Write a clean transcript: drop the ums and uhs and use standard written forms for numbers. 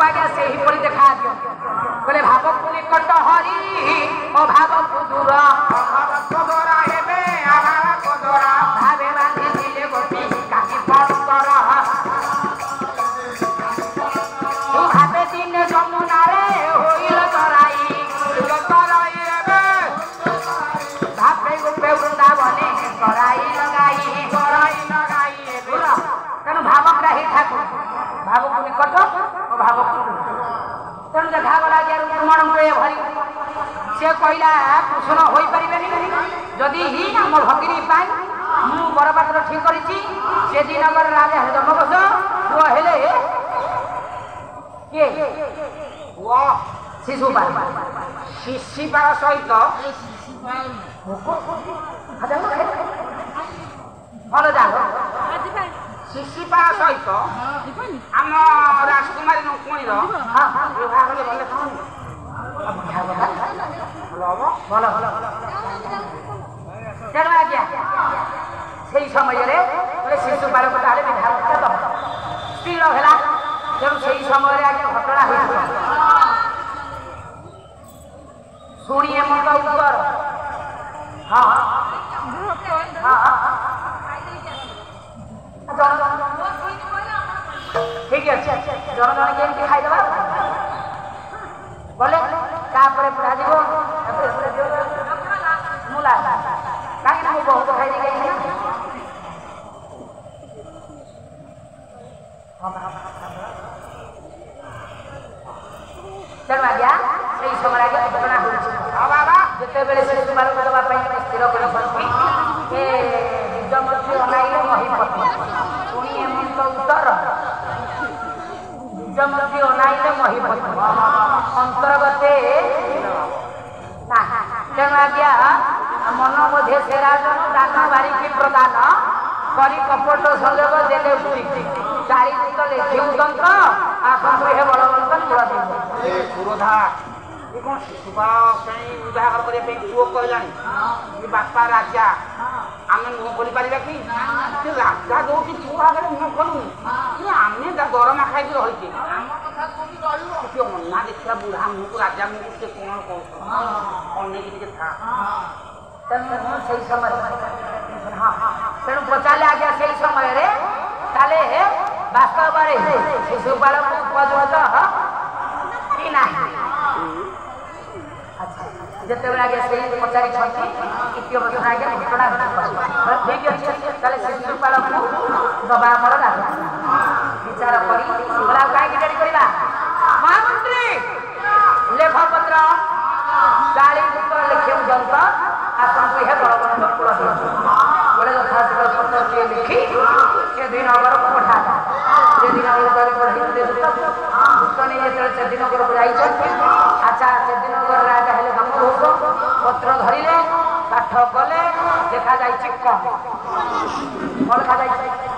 आज्ञा से ही परि देखा दियो बोले भाव को निकट हरि अभाव को दूर अभाव को दोरा हेबे अभाव को दोरा भावे बांधी दिले गोपी काकी पंतर तू भावे दिन जमुना रे होइल तराई हेबे भावे गोपे वृंदावने कराई लगाई हेबे तेणु भावग्राही ठाकुर भाव को निकट और भाव को तेणु देखा गला जे रुक्मण भरी से कहला कुशल हो पारे जदि ही आम भगिनी पाई मु बरपात्र ठीक करी से दिनगर राजा जमबस पुआ हेले किए शिशुपाल शिशिपाल सहित भल जाओ शिशिपाल सहित आम राजकुमारी रुक्मिणी विवाह कले भले भल तेणु आज्ञा से समय शिशुपाल आड़े विवाह स्थिर है तेणु से समय आज्ञा घटना हो शुणिए मत उत्तर हाँ ठीक अच्छे जन जन के खाईदे गले पुरा जीव मुला कहीं मुझे बहुत खाई गई तेणु आज्ञा से समय आगे घटना होते शिशुपाल को देवाई स्थिर कर बीजमती अनाइले महीपति शुणी हेमंत उत्तर बीजमती अनाइले महीपति अंतर्गते तेणु आज्ञा मन मध्य से राजन दान बारिकी प्रदान करी कपट संयोग देले चारित लेखिऊ तंत्र आसंतु हे बलवंत पुरोधा ये कौन शिशुपाल विवाह करने पुओ कहलानी ये बापा राजा आम नुह खोली पार कि राजा जो पुआ आगे नुह खोलुनी आम दरमा खाई रही अन्ना देखा बुढ़ा मुह को राजा मुह से कौन कौन था से समय तेणु पचारे आज्ञा से समय वास्तव शिशुपाल उपयुक्त कि ना जिते आगे से पचारि द्वितीय वर्ष आगे घटना ठीक अच्छे शिशुपाल को दबा आमर राजा विचार कर कहीं डेरी करवा महामंत्री लेख पत्र चाली लिखे जंत आसंतु हे बलवंत कूल बोले यथाशीघ्र पत्र लिखि से दिनगर को पठा से दिनगर से दिनगर को अच्छा से दिनगर राजा हेले धर्मघोष पत्र धरिले पाठ कले देखा जाए कम देखा जाए